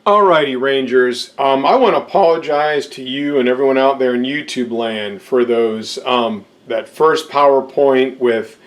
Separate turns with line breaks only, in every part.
Alrighty, Rangers. I want to apologize to you and everyone out there in YouTube land for those that first PowerPoint with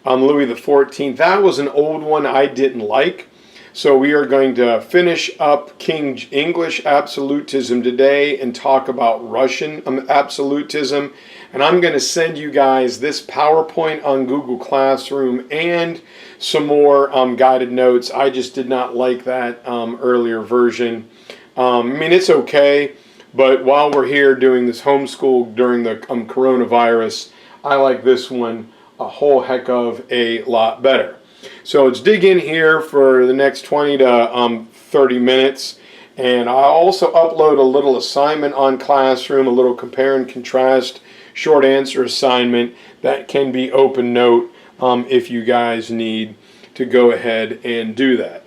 Louis XIV. That was an old one I didn't like. So we are going to finish up English absolutism today and talk about Russian absolutism. And I'm going to send you guys this PowerPoint on Google Classroom and some more guided notes. I just did not like that earlier version. I mean, it's okay, but while we're here doing this homeschool during the coronavirus, I like this one a whole heck of a lot better. So let's dig in here for the next 20 to 30 minutes. And I also upload a little assignment on Classroom, a little compare and contrast short answer assignment that can be open note if you guys need to go ahead and do that.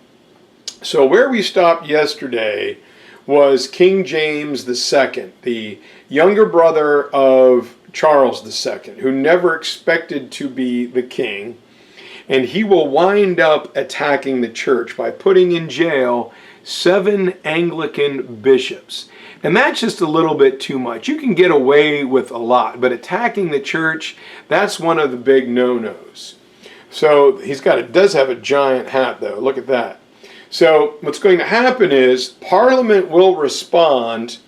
So where we stopped yesterday was King James II, the younger brother of Charles II, who never expected to be the king. And he will wind up attacking the church by putting in jail 7 Anglican bishops. And that's just a little bit too much. You can get away with a lot, but attacking the church, that's one of the big no-nos. So does have a giant hat though, look at that. So what's going to happen is Parliament will respond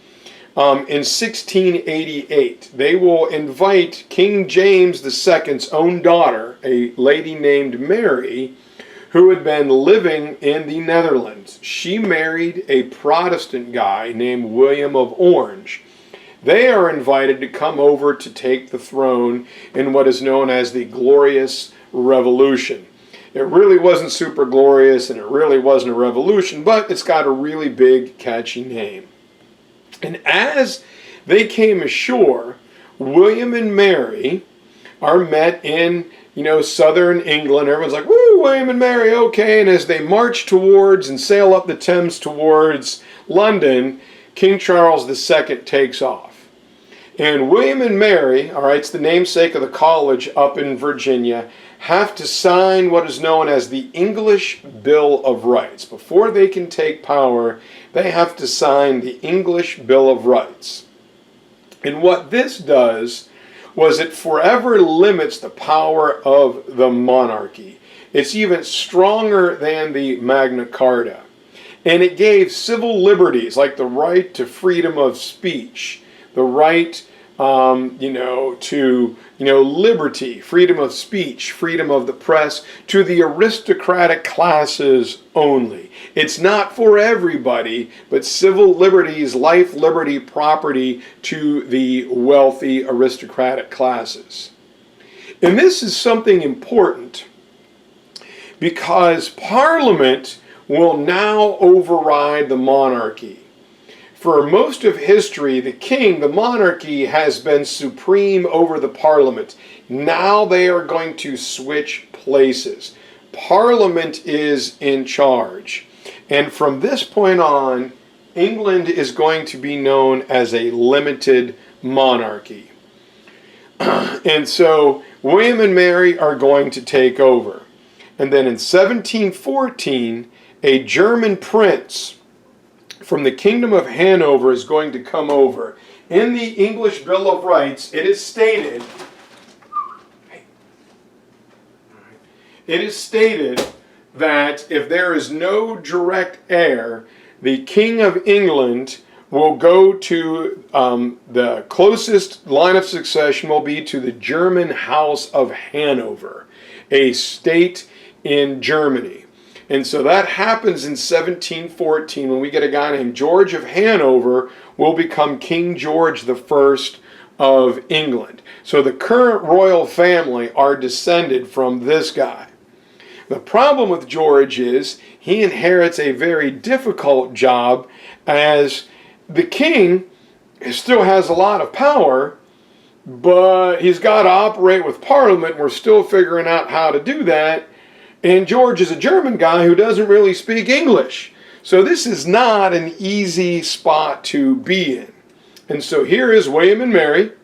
in 1688. They will invite King James II's own daughter, a lady named Mary, who had been living in the Netherlands. She married a Protestant guy named William of Orange. They are invited to come over to take the throne in what is known as the Glorious Revolution. It really wasn't super glorious and it really wasn't a revolution, but it's got a really big, catchy name. And as they came ashore, William and Mary are met in, southern England. Everyone's like, woo, William and Mary, okay. And as they march towards and sail up the Thames towards London, King Charles II takes off. And William and Mary, all right, it's the namesake of the college up in Virginia, have to sign what is known as the English Bill of Rights. Before they can take power, they have to sign the English Bill of Rights. And what this does was it forever limits the power of the monarchy. It's even stronger than the Magna Carta. And it gave civil liberties like the right to freedom of speech, the right to liberty, freedom of speech, freedom of the press, to the aristocratic classes only. It's not for everybody, but civil liberties, life, liberty, property to the wealthy aristocratic classes. And this is something important because Parliament will now override the monarchy. For most of history, the king, the monarchy, has been supreme over the Parliament. Now they are going to switch places. Parliament is in charge. And from this point on, England is going to be known as a limited monarchy. And so William and Mary are going to take over. And then in 1714, a German prince from the Kingdom of Hanover is going to come over. In the English Bill of Rights, it is stated that if there is no direct heir, the King of England will go to the closest line of succession will be to the German House of Hanover, a state in Germany. And so that happens in 1714 when we get a guy named George of Hanover will become King George I of England. So the current royal family are descended from this guy. The problem with George is he inherits a very difficult job as the king still has a lot of power, but he's got to operate with Parliament. We're still figuring out how to do that. And George is a German guy who doesn't really speak English. So this is not an easy spot to be in. And so here is William and Mary,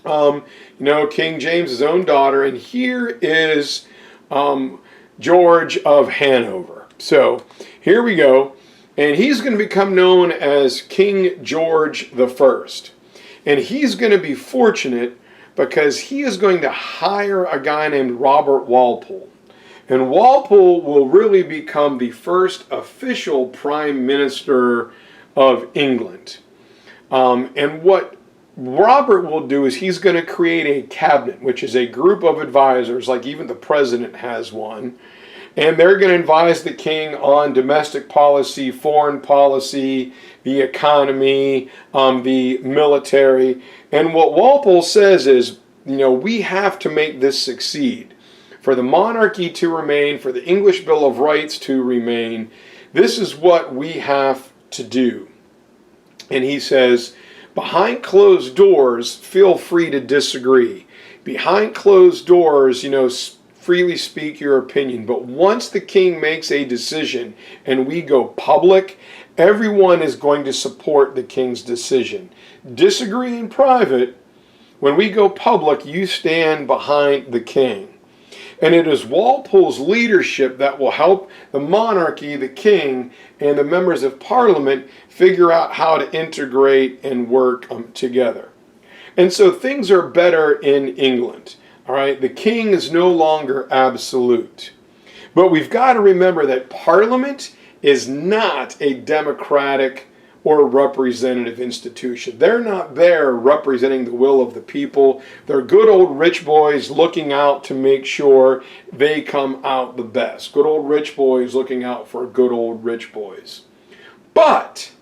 King James's own daughter, and here is George of Hanover. So here we go. And he's going to become known as King George the First. And he's going to be fortunate because he is going to hire a guy named Robert Walpole. And Walpole will really become the first official prime minister of England. And what Robert will do is he's going to create a cabinet, which is a group of advisors, like even the president has one. And they're going to advise the king on domestic policy, foreign policy, the economy, the military. And what Walpole says is, we have to make this succeed. For the monarchy to remain, for the English Bill of Rights to remain, this is what we have to do. And he says, behind closed doors, feel free to disagree. Behind closed doors, freely speak your opinion. But once the king makes a decision and we go public, everyone is going to support the king's decision. Disagree in private. When we go public, you stand behind the king. And it is Walpole's leadership that will help the monarchy, the king, and the members of parliament figure out how to integrate and work together. And so things are better in England. All right, the king is no longer absolute. But we've got to remember that parliament is not a democratic or representative institution. They're not there representing the will of the people. They're good old rich boys looking out to make sure they come out the best. Good old rich boys looking out for good old rich boys. But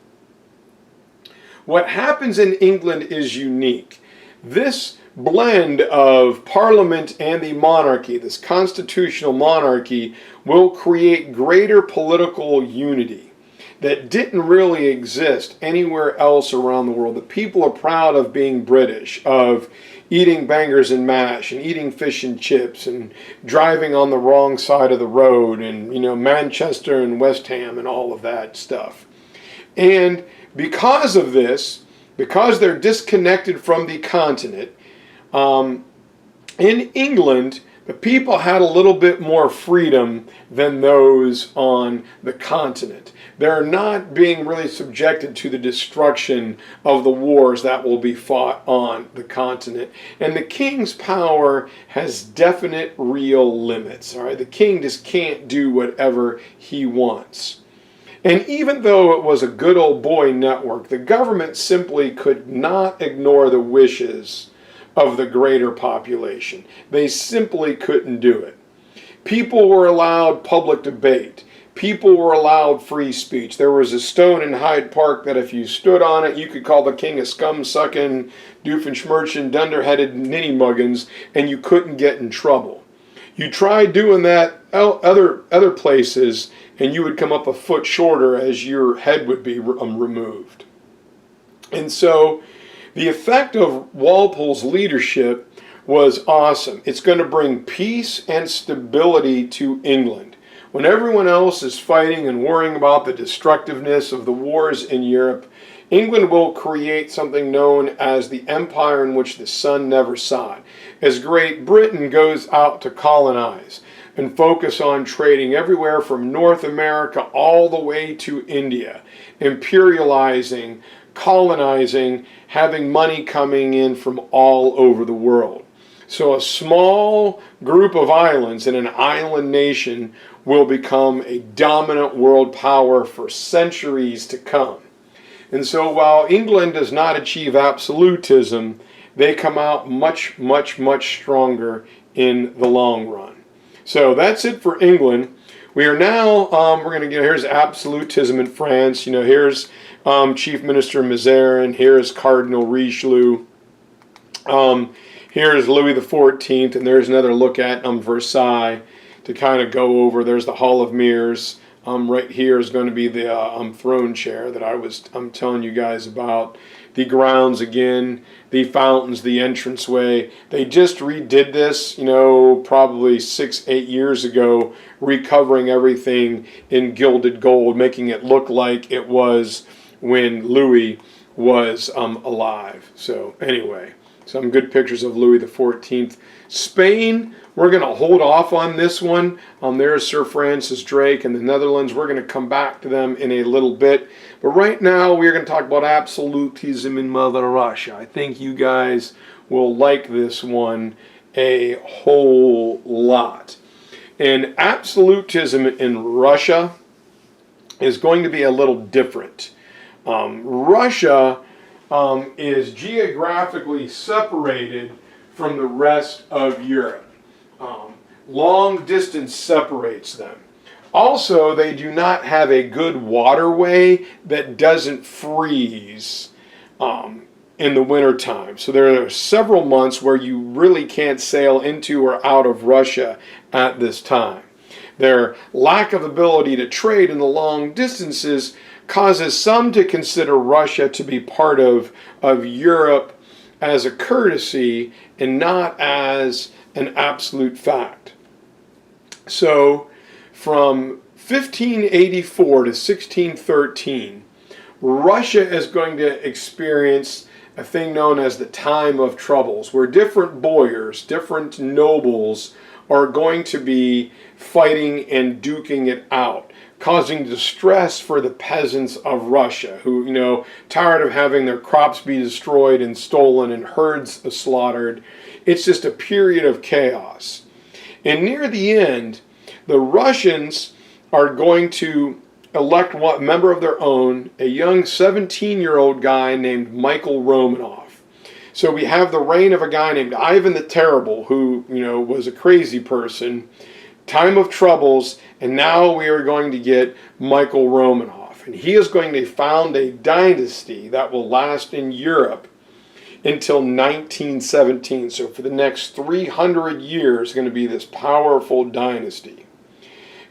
what happens in England is unique. This blend of parliament and the monarchy, this constitutional monarchy, will create greater political unity that didn't really exist anywhere else around the world. The people are proud of being British, of eating bangers and mash and eating fish and chips and driving on the wrong side of the road and, Manchester and West Ham and all of that stuff. And because of this, because they're disconnected from the continent, in England, the people had a little bit more freedom than those on the continent. They're not being really subjected to the destruction of the wars that will be fought on the continent. And the king's power has definite real limits. All right, the king just can't do whatever he wants. And even though it was a good old boy network, the government simply could not ignore the wishes of the greater population. They simply couldn't do it. People were allowed public debate. People were allowed free speech. There was a stone in Hyde Park that if you stood on it, you could call the king a scum-sucking, doofenshmirchin, dunder-headed ninny-muggins, and you couldn't get in trouble. You tried doing that other places, and you would come up a foot shorter as your head would be removed. And so the effect of Walpole's leadership was awesome. It's going to bring peace and stability to England. When everyone else is fighting and worrying about the destructiveness of the wars in Europe, England will create something known as the empire in which the sun never saw. As Great Britain goes out to colonize and focus on trading everywhere from North America all the way to India, imperializing, colonizing, having money coming in from all over the world. So a small group of islands in an island nation will become a dominant world power for centuries to come. And so while England does not achieve absolutism, they come out much, much, much stronger in the long run. So that's it for England. We are now, we're going to get, here's absolutism in France. Here's Chief Minister Mazarin. Here's Cardinal Richelieu. Here's Louis XIV, and there's another look at Versailles to kind of go over. There's the Hall of Mirrors. Right here is going to be the throne chair that I'm telling you guys about. The grounds again, the fountains, the entranceway. They just redid this, probably 6-8 years ago, recovering everything in gilded gold, making it look like it was when Louis was alive. So anyway, Some good pictures of Louis XIV. Spain, we're going to hold off on this one. There's Sir Francis Drake in the Netherlands. We're going to come back to them in a little bit. But right now, we're going to talk about absolutism in Mother Russia. I think you guys will like this one a whole lot. And absolutism in Russia is going to be a little different. Russia is geographically separated from the rest of Europe. Long distance separates them. Also, they do not have a good waterway that doesn't freeze in the wintertime. So there are several months where you really can't sail into or out of Russia at this time. Their lack of ability to trade in the long distances causes some to consider Russia to be part of Europe as a courtesy and not as an absolute fact. So from 1584 to 1613, Russia is going to experience a thing known as the Time of Troubles, where different boyars, different nobles are going to be fighting and duking it out, causing distress for the peasants of Russia who, tired of having their crops be destroyed and stolen and herds slaughtered. It's just a period of chaos. And near the end, the Russians are going to elect one member of their own, a young 17-year-old guy named Michael Romanov. So we have the reign of a guy named Ivan the Terrible, who, was a crazy person, time of troubles, and now we are going to get Michael Romanov. And he is going to found a dynasty that will last in Europe until 1917. So for the next 300 years, it's going to be this powerful dynasty.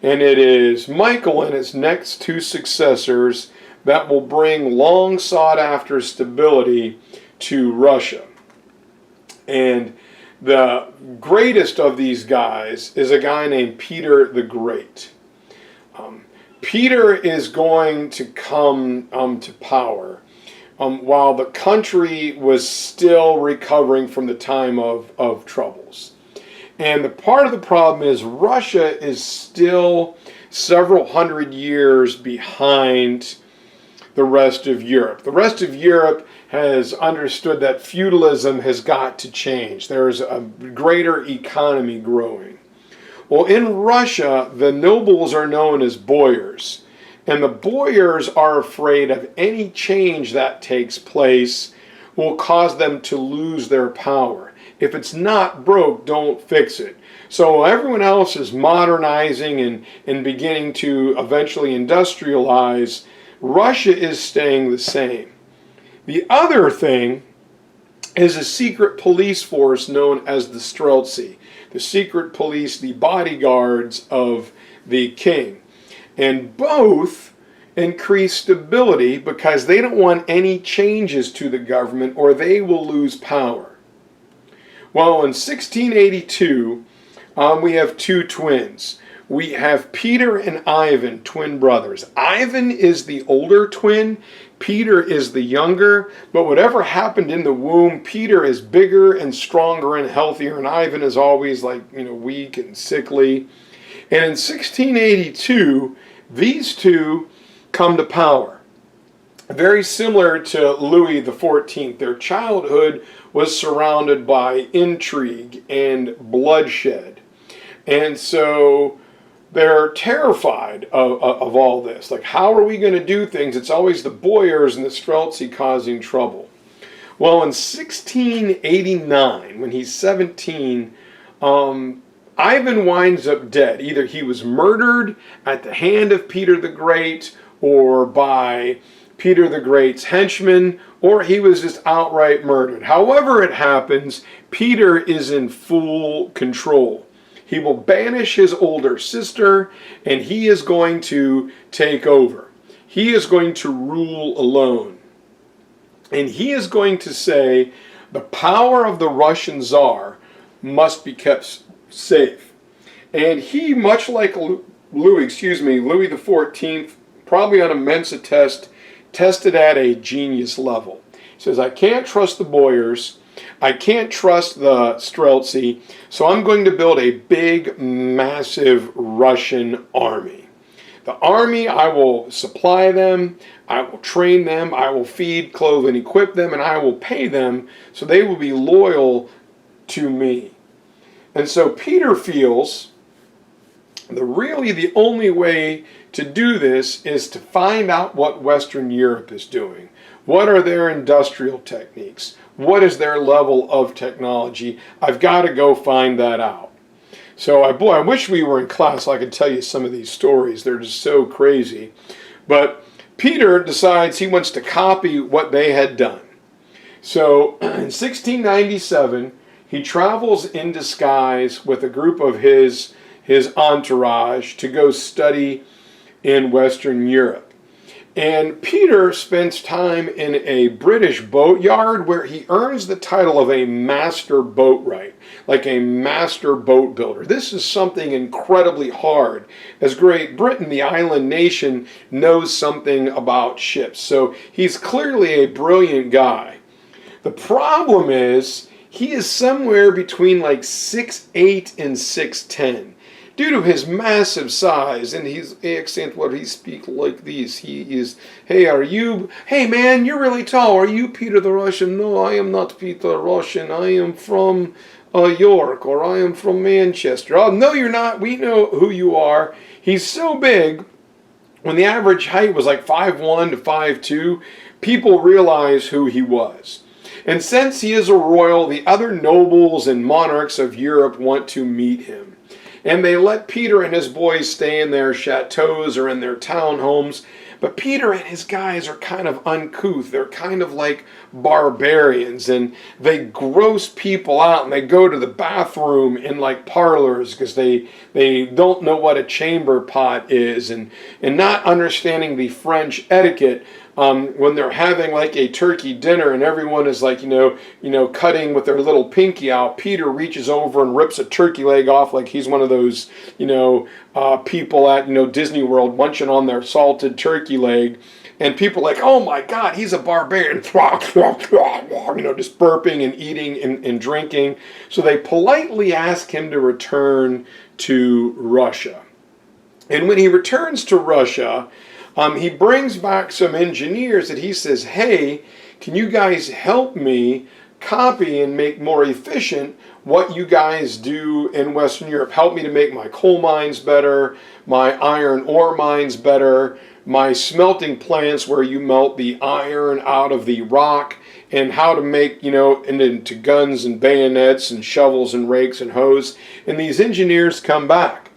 And it is Michael and his next two successors that will bring long sought after stability to Russia. And the greatest of these guys is a guy named Peter the Great. Peter is going to come to power while the country was still recovering from the time of troubles. And the part of the problem is Russia is still several hundred years behind the rest of Europe. The rest of Europe has understood that feudalism has got to change. There's a greater economy growing. Well, in Russia, the nobles are known as boyars. And the boyars are afraid of any change that takes place will cause them to lose their power. If it's not broke, don't fix it. So everyone else is modernizing and beginning to eventually industrialize. Russia is staying the same. The other thing is a secret police force known as the Streltsy. The secret police, the bodyguards of the king. And both increase stability because they don't want any changes to the government or they will lose power. Well, in 1682, we have two twins. We have Peter and Ivan, twin brothers. Ivan is the older twin. Peter is the younger. But whatever happened in the womb, Peter is bigger and stronger and healthier. And Ivan is always weak and sickly. And in 1682, these two come to power. Very similar to Louis XIV. Their childhood was surrounded by intrigue and bloodshed. And so they're terrified of all this. How are we going to do things? It's always the boyars and the Streltsy causing trouble. Well, in 1689, when he's 17, Ivan winds up dead. Either he was murdered at the hand of Peter the Great or by Peter the Great's henchmen, or he was just outright murdered. However it happens, Peter is in full control. He will banish his older sister, and he is going to take over. He is going to rule alone. And he is going to say the power of the Russian Tsar must be kept safe. And he, much like Louis XIV, probably on a Mensa test, tested at a genius level. He says, I can't trust the boyars. I can't trust the Streltsy, so I'm going to build a big, massive Russian army. The army, I will supply them, I will train them, I will feed, clothe, and equip them, and I will pay them so they will be loyal to me. And so Peter feels really the only way to do this is to find out what Western Europe is doing. What are their industrial techniques? What is their level of technology? I've got to go find that out. So I wish we were in class so I could tell you some of these stories. They're just so crazy. But Peter decides he wants to copy what they had done. So in 1697, he travels in disguise with a group of his entourage to go study in Western Europe. And Peter spends time in a British boatyard where he earns the title of a master boatwright, like a master boat builder. This is something incredibly hard, as Great Britain, the island nation, knows something about ships. So he's clearly a brilliant guy. The problem is he is somewhere between like 6'8" and 6'10". Due to his massive size and his accent, what he speaks like this, he is, hey man, you're really tall. Are you Peter the Russian? No, I am not Peter the Russian. I am from York, or I am from Manchester. Oh, no, you're not. We know who you are. He's so big, when the average height was like 5'1" to 5'2", people realize who he was. And since he is a royal, the other nobles and monarchs of Europe want to meet him. And they let Peter and his boys stay in their chateaus or in their townhomes. But Peter and his guys are kind of uncouth. They're kind of like barbarians. And they gross people out. And they go to the bathroom in like parlors because they don't know what a chamber pot is. And not understanding the French etiquette. When they're having like a turkey dinner and everyone is like, cutting with their little pinky out, Peter reaches over and rips a turkey leg off like he's one of those, people at, Disney World munching on their salted turkey leg. And people are like, oh my God, he's a barbarian. Just burping and eating and drinking. So they politely ask him to return to Russia. And when he returns to Russia, he brings back some engineers that he says, hey, can you guys help me copy and make more efficient what you guys do in Western Europe? Help me to make my coal mines better, my iron ore mines better, my smelting plants where you melt the iron out of the rock, and how to make, into guns and bayonets and shovels and rakes and hoes. And these engineers come back.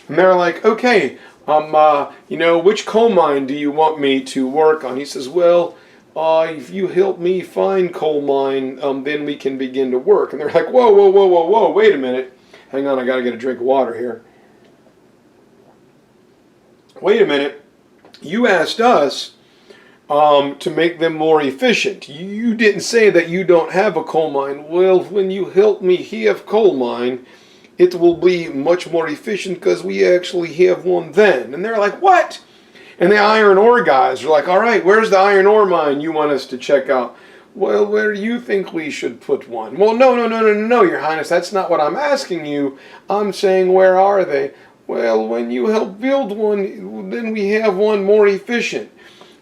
And they're like, okay, which coal mine do you want me to work on? He says, well, if you help me find coal mine, then we can begin to work. And they're like, whoa, wait a minute. Hang on, I got to get a drink of water here. Wait a minute. You asked us to make them more efficient. You didn't say that you don't have a coal mine. Well, when you help me have coal mine, it will be much more efficient because we actually have one then. And they're like, what? And the iron ore guys are like, all right, where's the iron ore mine you want us to check out? Well, where do you think we should put one? Well, no, Your Highness, that's not what I'm asking you. I'm saying, where are they? Well, when you help build one, then we have one more efficient.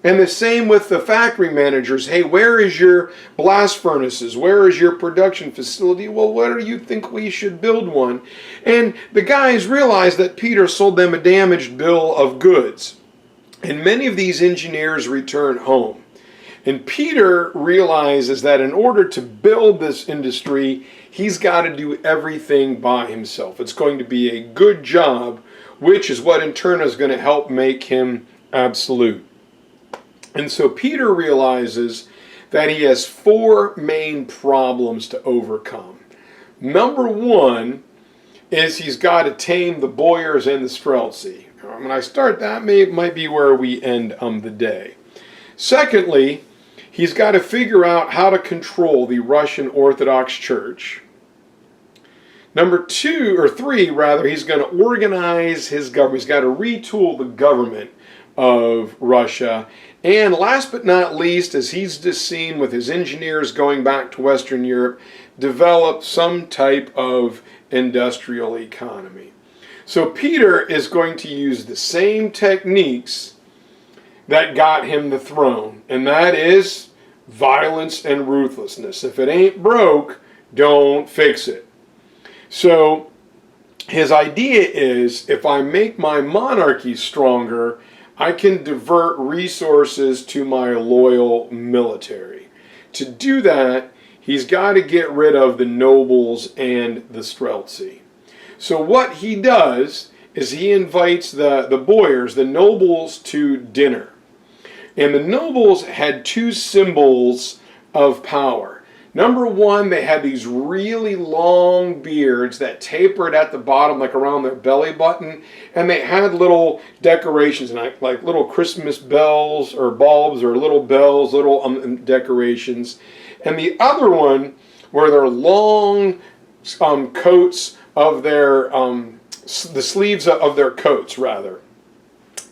And the same with the factory managers. Hey, where is your blast furnaces? Where is your production facility? Well, where do you think we should build one? And the guys realized that Peter sold them a damaged bill of goods. And many of these engineers return home. And Peter realizes that in order to build this industry, he's got to do everything by himself. It's going to be a good job, which is what in turn is going to help make him absolute. And so Peter realizes that he has four main problems to overcome. Number one is he's got to tame the Boyars and the Streltsy. When I start that, might be where we end the day. Secondly, he's got to figure out how to control the Russian Orthodox Church. Number three, he's going to organize his government. He's got to retool the government of Russia. And last but not least, as he's just seen with his engineers going back to Western Europe, develop some type of industrial economy. So Peter is going to use the same techniques that got him the throne, and that is violence and ruthlessness. If it ain't broke, don't fix it. So his idea is, if I make my monarchy stronger, I can divert resources to my loyal military. To do that, he's got to get rid of the nobles and the streltsy. So what he does is he invites the boyars, the nobles, to dinner. And the nobles had two symbols of power. Number one, they had these really long beards that tapered at the bottom, like around their belly button, and they had little decorations, like little Christmas bells or bulbs or little bells, little decorations. And the other one were their long coats of their, the sleeves of their coats, rather.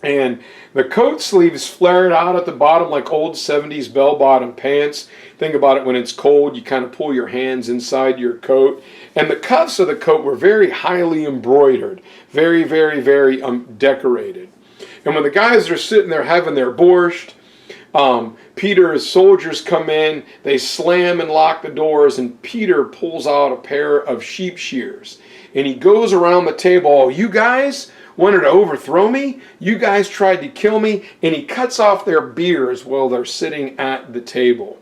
And the coat sleeves flared out at the bottom like old 70s bell-bottom pants. Think about it, when it's cold, you kind of pull your hands inside your coat. And the cuffs of the coat were very highly embroidered, very, very, very decorated. And when the guys are sitting there having their borscht, Peter's soldiers come in, they slam and lock the doors, and Peter pulls out a pair of sheep shears. And he goes around the table, "Oh, you guys wanted to overthrow me? You guys tried to kill me?" And he cuts off their beards while they're sitting at the table.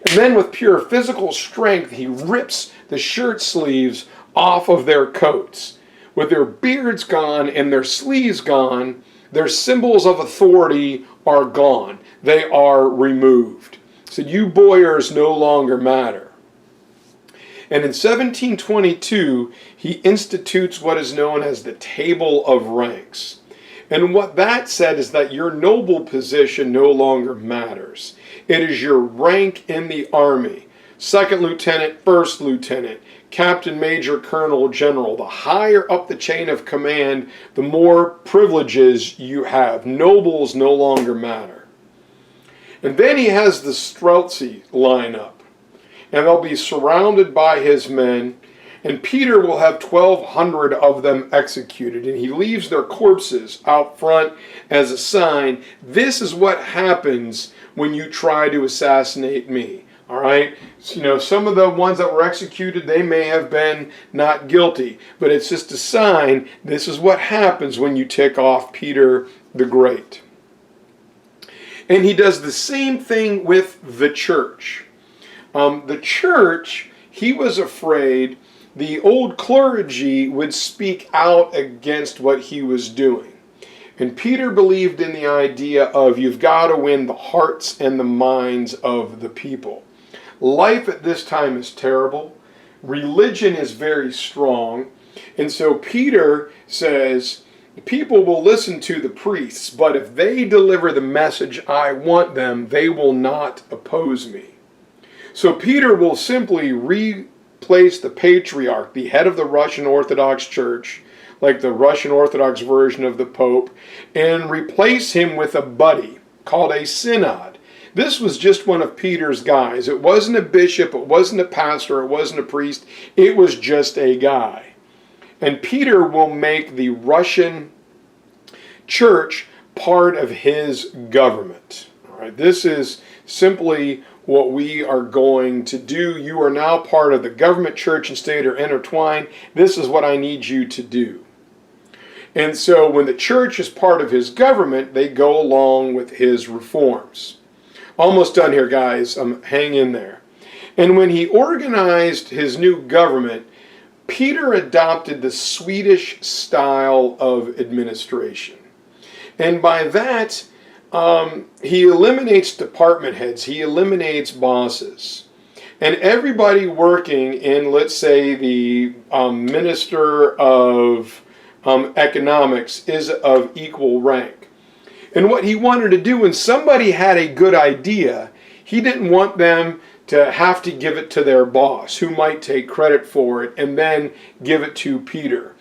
And then with pure physical strength, he rips the shirt sleeves off of their coats. With their beards gone and their sleeves gone, their symbols of authority are gone. They are removed. So you boyars no longer matter. And in 1722, he institutes what is known as the Table of Ranks. And what that said is that your noble position no longer matters. It is your rank in the army. Second lieutenant, first lieutenant, captain, major, colonel, general. The higher up the chain of command, the more privileges you have. Nobles no longer matter. And then he has the streltsy line up. And they'll be surrounded by his men, and Peter will have 1,200 of them executed, and he leaves their corpses out front as a sign. This is what happens when you try to assassinate me. All right? So, some of the ones that were executed, they may have been not guilty, but it's just a sign. This is what happens when you tick off Peter the Great. And he does the same thing with the church. The church, he was afraid the old clergy would speak out against what he was doing. And Peter believed in the idea of, you've got to win the hearts and the minds of the people. Life at this time is terrible. Religion is very strong. And so Peter says, people will listen to the priests, but if they deliver the message I want them, they will not oppose me. So Peter will simply replace the patriarch, the head of the Russian Orthodox Church, like the Russian Orthodox version of the Pope, and replace him with a buddy called a synod. This was just one of Peter's guys. It wasn't a bishop, it wasn't a pastor, it wasn't a priest, it was just a guy. And Peter will make the Russian church part of his government. All right, this is simply what we are going to do. You are now part of the government, church, and state are intertwined. This is what I need you to do. And so when the church is part of his government, they go along with his reforms. Almost done here, guys. Hang in there. And when he organized his new government, Peter adopted the Swedish style of administration. And by that, he eliminates department heads. He eliminates bosses. And everybody working in, let's say, the Minister of Economics is of equal rank. And what he wanted to do, when somebody had a good idea, he didn't want them to have to give it to their boss, who might take credit for it, and then give it to Peter.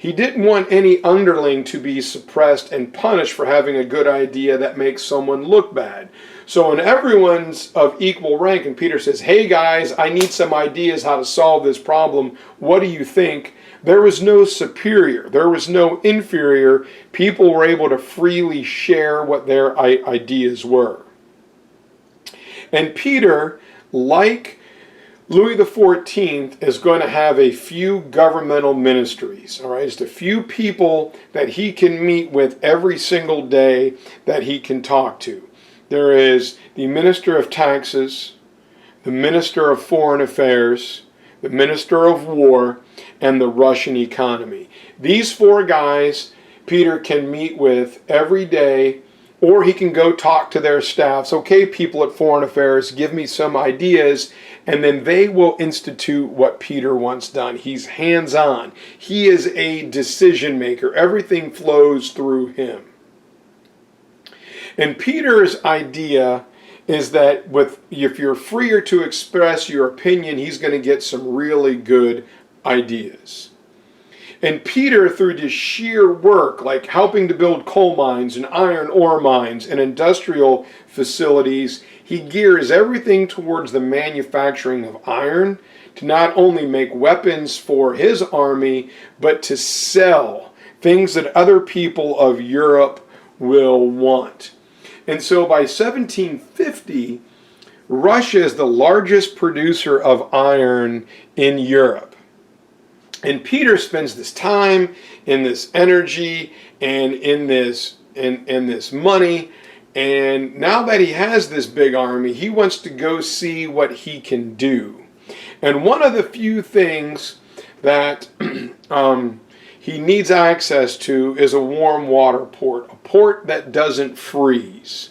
He didn't want any underling to be suppressed and punished for having a good idea that makes someone look bad. So when everyone's of equal rank, and Peter says, hey guys, I need some ideas how to solve this problem. What do you think? There was no superior. There was no inferior. People were able to freely share what their ideas were. And Peter, like Louis XIV, is going to have a few governmental ministries. All right, just a few people that he can meet with every single day that he can talk to. There is the Minister of Taxes, the Minister of Foreign Affairs, the Minister of War, and the Russian economy. These four guys Peter can meet with every day, or he can go talk to their staffs. Okay, people at Foreign Affairs, give me some ideas, and then they will institute what Peter wants done. He's hands-on. He is a decision maker. Everything flows through him. And Peter's idea is that if you're freer to express your opinion, he's going to get some really good ideas. And Peter, through just sheer work, like helping to build coal mines and iron ore mines and industrial facilities, he gears everything towards the manufacturing of iron to not only make weapons for his army, but to sell things that other people of Europe will want. And so by 1750, Russia is the largest producer of iron in Europe. And Peter spends this time in this energy and in this money. And now that he has this big army, he wants to go see what he can do. And one of the few things that he needs access to is a warm water port, a port that doesn't freeze.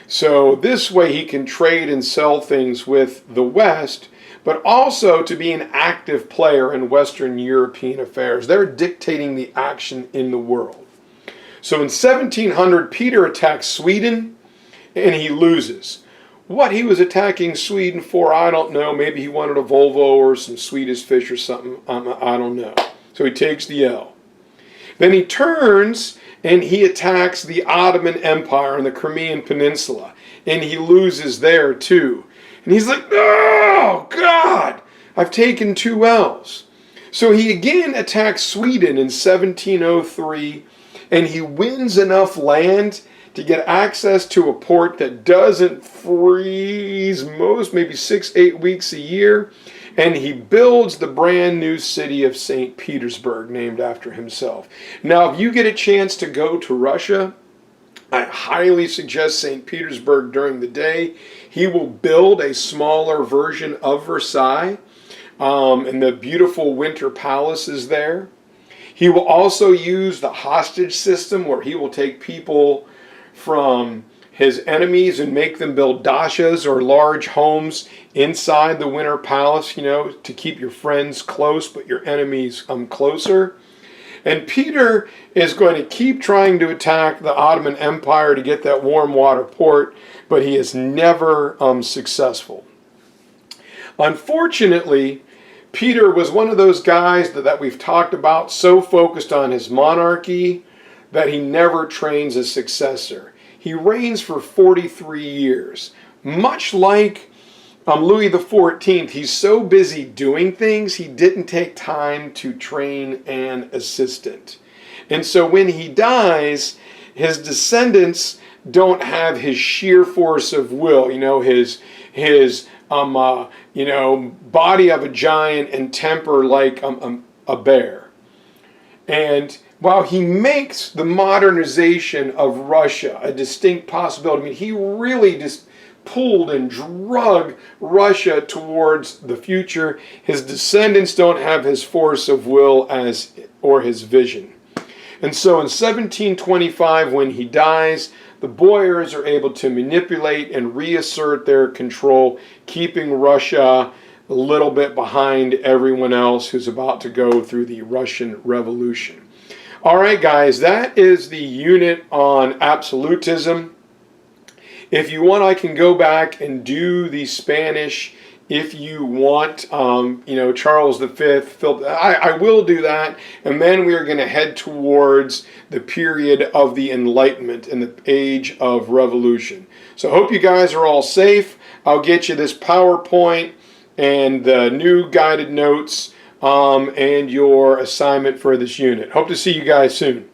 So this way he can trade and sell things with the West, but also to be an active player in Western European affairs. They're dictating the action in the world. So in 1700, Peter attacks Sweden, and he loses. What he was attacking Sweden for, I don't know. Maybe he wanted a Volvo or some Swedish fish or something. I don't know. So he takes the L. Then he turns and he attacks the Ottoman Empire on the Crimean Peninsula. And he loses there too. And he's like, oh, God, I've taken 2 L's. So he again attacks Sweden in 1703. And he wins enough land to get access to a port that doesn't freeze maybe 6-8 weeks a year. And he builds the brand new city of St. Petersburg, named after himself. Now, if you get a chance to go to Russia, I highly suggest St. Petersburg during the day. He will build a smaller version of Versailles, and the beautiful winter palaces there. He will also use the hostage system, where he will take people from his enemies and make them build dachas, or large homes inside the winter palace, to keep your friends close but your enemies closer. And Peter is going to keep trying to attack the Ottoman Empire to get that warm water port, but he is never successful. Unfortunately, Peter was one of those guys that we've talked about, so focused on his monarchy that he never trains a successor. He reigns for 43 years. Much like Louis XIV, he's so busy doing things, he didn't take time to train an assistant. And so when he dies, his descendants don't have his sheer force of will, his body of a giant and temper like a bear. And while he makes the modernization of Russia a distinct possibility, he really just pulled and drug Russia towards the future, his descendants don't have his force of will or his vision. And so in 1725, when he dies, the Boyars are able to manipulate and reassert their control, keeping Russia a little bit behind everyone else who's about to go through the Russian Revolution. All right, guys, that is the unit on absolutism. If you want, I can go back and do the Spanish if you want, Charles V, Philip. I will do that, and then we are going to head towards the period of the Enlightenment and the age of revolution. So I hope you guys are all safe. I'll get you this PowerPoint and the new guided notes and your assignment for this unit. Hope to see you guys soon.